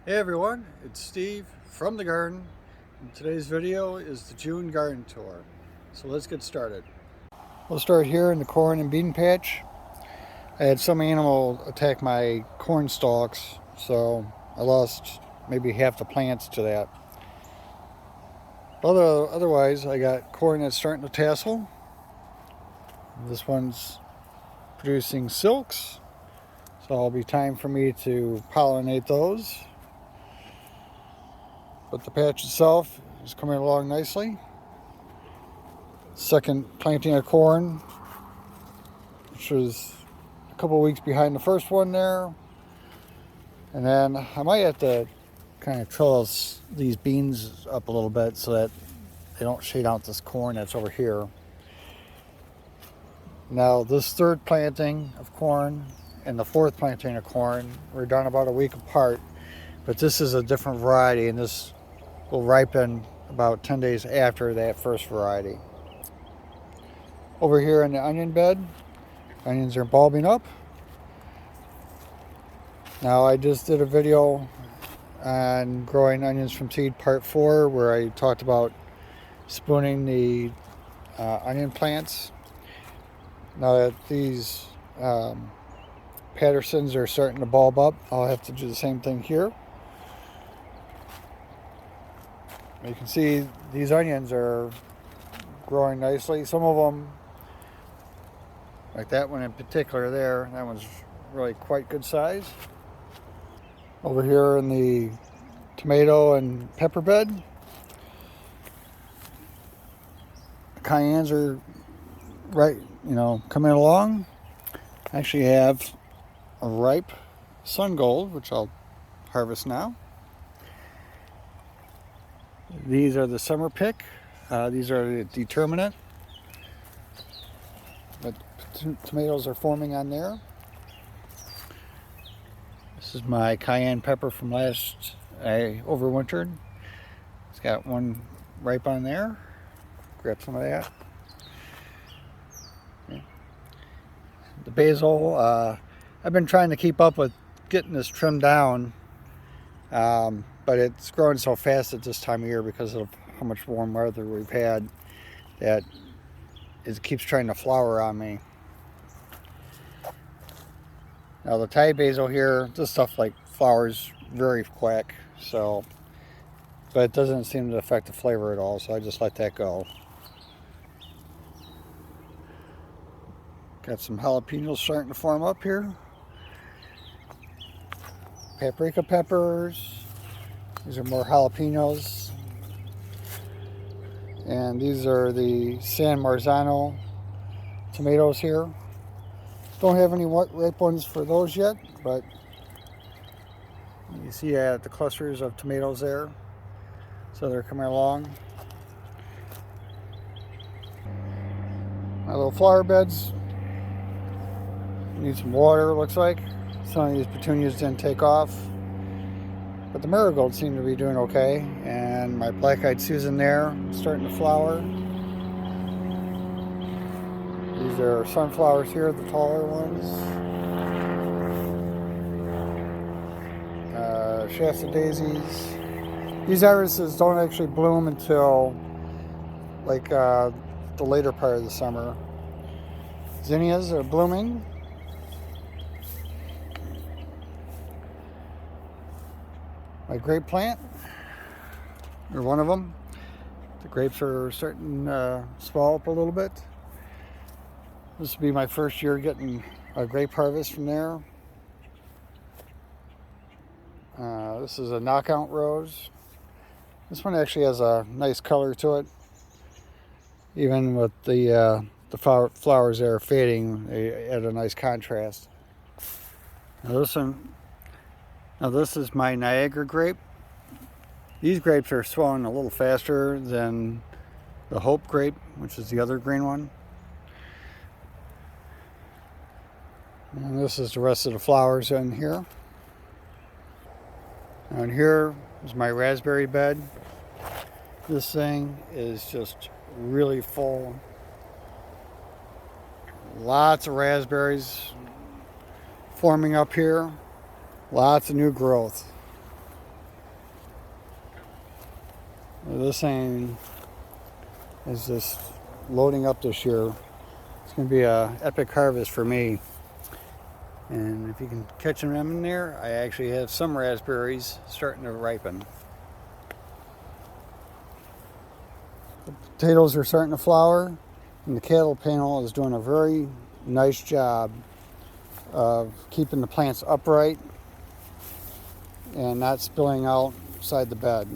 Hey everyone, it's Steve from the garden, and today's video is the June garden tour. So let's get started. We'll start here in the corn and bean patch. I had some animal attack my corn stalks, so I lost maybe half the plants to that. But otherwise, I got corn that's starting to tassel. This one's producing silks, so it'll be time for me to pollinate those. But the patch itself is coming along nicely. Second planting of corn, which was a couple weeks behind the first one there. And then I might have to kind of trellis these beans up a little bit so that they don't shade out this corn that's over here. Now this third planting of corn and the fourth planting of corn were done about a week apart, but this is a different variety, and this will ripen about 10 days after that first variety. Over here in the onion bed, onions are bulbing up. Now I just did a video on growing onions from seed part 4 where I talked about spooning the onion plants. Now that these Pattersons are starting to bulb up, I'll have to do the same thing here. You can see these onions are growing nicely. Some of them, like that one in particular there, that one's really quite good size. Over here in the tomato and pepper bed, the cayennes are coming along. I actually have a ripe sun gold, which I'll harvest now. These are the summer pick. These are the determinate. But tomatoes are forming on there. This is my cayenne pepper from last I overwintered. It's got one ripe on there. Grab some of that. The basil, I've been trying to keep up with getting this trimmed down, but it's growing so fast at this time of year because of how much warm weather we've had that it keeps trying to flower on me. Now the Thai basil here, this stuff like flowers very quick, but it doesn't seem to affect the flavor at all, so I just let that go. Got some jalapenos starting to form up here. Paprika peppers. These are more jalapenos. And these are the San Marzano tomatoes here. Don't have any ripe ones for those yet, but you see the clusters of tomatoes there. So they're coming along. My little flower beds need some water, looks like. Some of these petunias didn't take off, but the marigolds seem to be doing okay. And my black-eyed Susan there starting to flower. These are sunflowers here, the taller ones. Shasta daisies. These irises don't actually bloom until like the later part of the summer. Zinnias are blooming. My grape plant, or one of them. The grapes are starting to swell up a little bit. This will be my first year getting a grape harvest from there. This is a knockout rose. This one actually has a nice color to it. Even with the flowers there fading, they add a nice contrast. Now this is my Niagara grape. These grapes are swelling a little faster than the Hope grape, which is the other green one. And this is the rest of the flowers in here. And here is my raspberry bed. This thing is just really full. Lots of raspberries forming up here. Lots of new growth. This thing is just loading up this year. It's going to be a epic harvest for me. And if you can catch them in there, I actually have some raspberries starting to ripen. The potatoes are starting to flower, and the cattle panel is doing a very nice job of keeping the plants upright and not spilling outside the bed.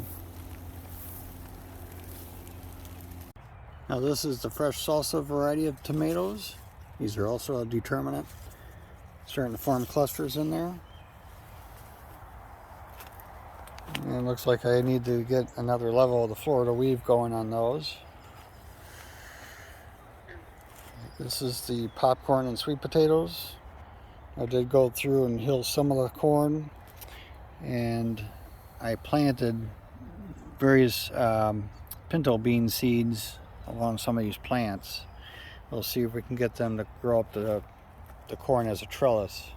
Now this is the fresh Salsa variety of tomatoes. These are also a determinate. Starting to form clusters in there. And it looks like I need to get another level of the Florida weave going on those. This is the popcorn and sweet potatoes. I did go through and hill some of the corn, and I planted various pinto bean seeds along some of these plants. We'll see if we can get them to grow up the corn as a trellis.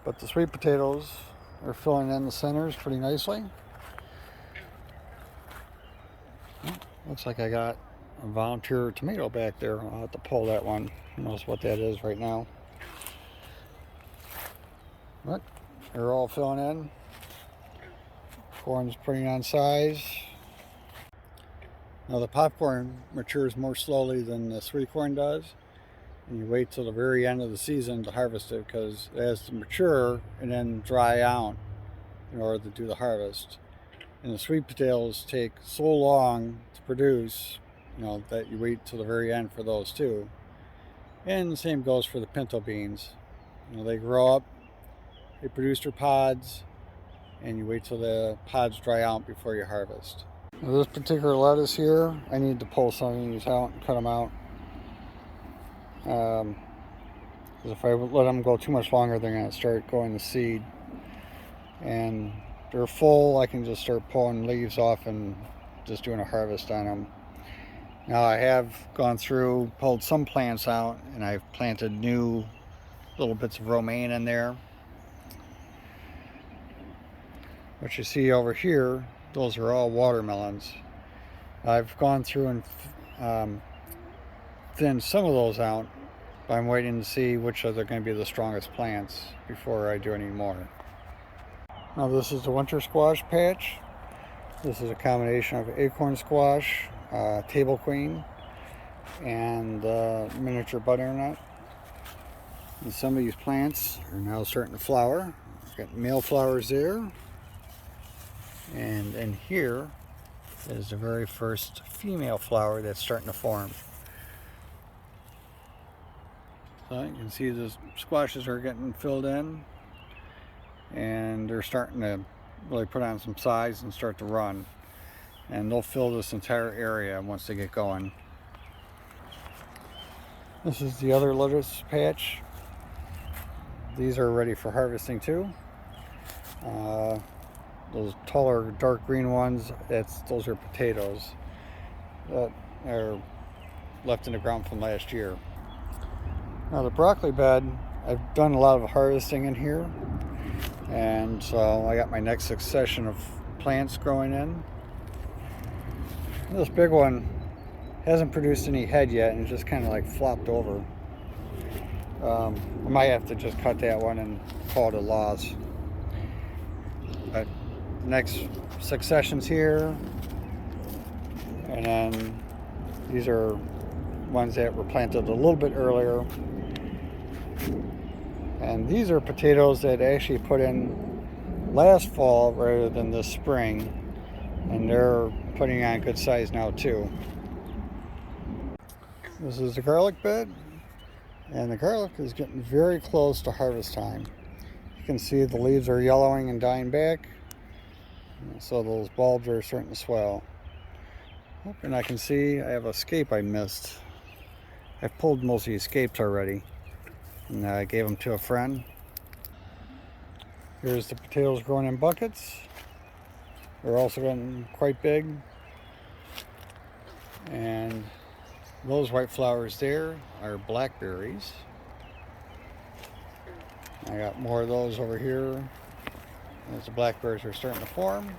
But the sweet potatoes are filling in the centers pretty nicely. Looks like I got a volunteer tomato back there. I'll have to pull that one. Who knows what that is right now. But they're all filling in. Corn's putting on size. Now the popcorn matures more slowly than the sweet corn does. And you wait till the very end of the season to harvest it, because it has to mature and then dry out in order to do the harvest. And the sweet potatoes take so long to produce, that you wait till the very end for those too. And the same goes for the pinto beans. They grow up, they produce their pods, and you wait till the pods dry out before you harvest. Now this particular lettuce here, I need to pull some of these out and cut them out. Because if I let them go too much longer, they're going to start going to seed. And they're full, I can just start pulling leaves off and just doing a harvest on them. Now I have gone through, pulled some plants out, and I've planted new little bits of romaine in there. What you see over here, those are all watermelons. I've gone through and thinned some of those out, but I'm waiting to see which are going to be the strongest plants before I do any more. Now this is the winter squash patch. This is a combination of acorn squash, table queen, and miniature butternut. And some of these plants are now starting to flower. Got male flowers there. And in here is the very first female flower that's starting to form. So you can see the squashes are getting filled in, and they're starting to really put on some size and start to run. And they'll fill this entire area once they get going. This is the other lettuce patch. These are ready for harvesting too. Those taller dark green ones, those are potatoes that are left in the ground from last year. Now the broccoli bed, I've done a lot of harvesting in here, and so I got my next succession of plants growing in. This big one hasn't produced any head yet, and it just kind of like flopped over. I might have to just cut that one and call it a loss. But next successions here, and then these are ones that were planted a little bit earlier, and these are potatoes that I actually put in last fall rather than this spring, and they're putting on good size now too. This is the garlic bed, and the garlic is getting very close to harvest time. You can see the leaves are yellowing and dying back, so those bulbs are starting to swell. And I can see I have a scape I missed. I've pulled most of these scapes already, and I gave them to a friend. Here's the potatoes growing in buckets. They're also getting quite big. And those white flowers there are blackberries. I got more of those over here as the blackberries are starting to form.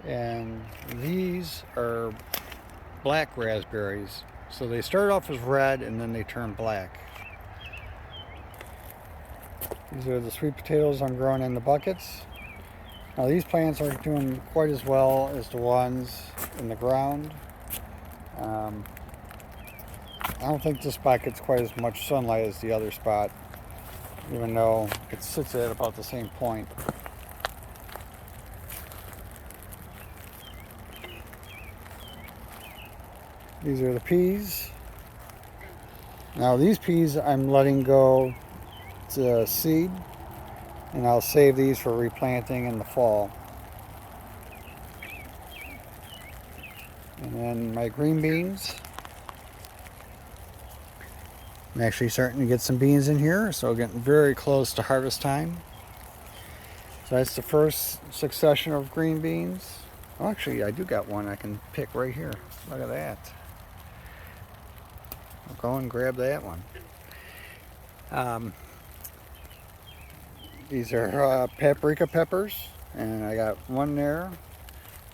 And these are black raspberries. So they start off as red and then they turn black. These are the sweet potatoes I'm growing in the buckets. Now these plants aren't doing quite as well as the ones in the ground. I don't think this spot gets quite as much sunlight as the other spot, even though it sits at about the same point. These are the peas. Now these peas I'm letting go to seed, and I'll save these for replanting in the fall. And then my green beans. I'm actually starting to get some beans in here, so getting very close to harvest time. So that's the first succession of green beans. Oh, actually, I do got one I can pick right here. Look at that. I'll go and grab that one. These are paprika peppers, and I got one there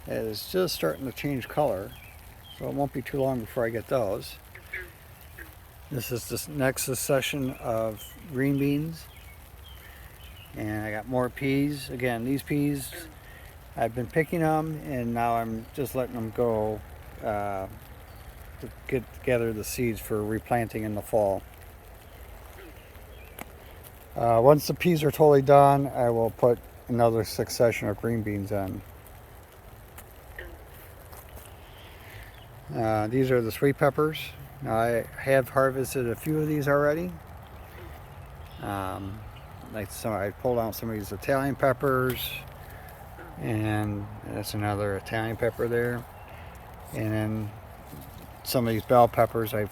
that is just starting to change color, so it won't be too long before I get those. This is the next succession of green beans, and I got more peas. Again, these peas, I've been picking them, and now I'm just letting them go to gather the seeds for replanting in the fall. Once the peas are totally done, I will put another succession of green beans in. These are the sweet peppers. Now, I have harvested a few of these already. I pulled out some of these Italian peppers, and that's another Italian pepper there. And then some of these bell peppers I've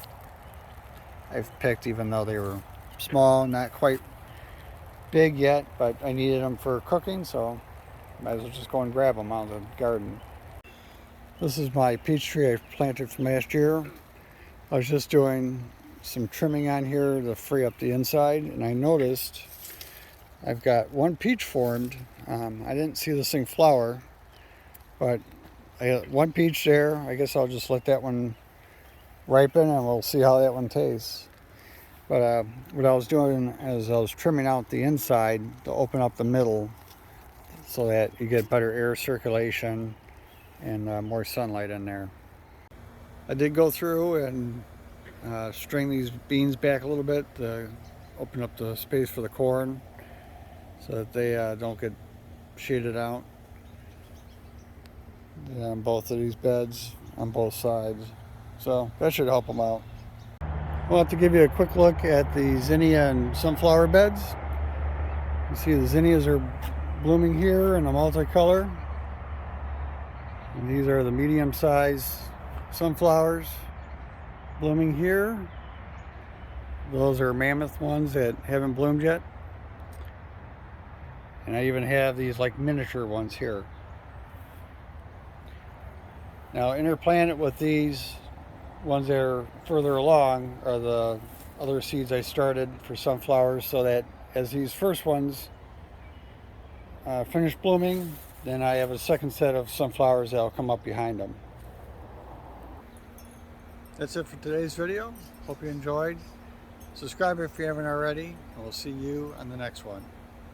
picked, even though they were small, not quite big yet, but I needed them for cooking, so might as well just go and grab them out of the garden. This is my peach tree I planted from last year. I was just doing some trimming on here to free up the inside, and I noticed I've got one peach formed. I didn't see this thing flower, but I got one peach there. I guess I'll just let that one ripen and we'll see how that one tastes. But what I was doing is I was trimming out the inside to open up the middle so that you get better air circulation and more sunlight in there. I did go through and string these beans back a little bit to open up the space for the corn so that they don't get shaded out on both of these beds on both sides. So that should help them out. I'll have to give you a quick look at the zinnia and sunflower beds. You see the zinnias are blooming here in a multicolor. And these are the medium-sized sunflowers blooming here. Those are mammoth ones that haven't bloomed yet. And I even have these like miniature ones here. Now interplanted with these ones that are further along are the other seeds I started for sunflowers, so that as these first ones finish blooming, then I have a second set of sunflowers that'll come up behind them. That's it for today's video. Hope you enjoyed. Subscribe if you haven't already, and we'll see you on the next one.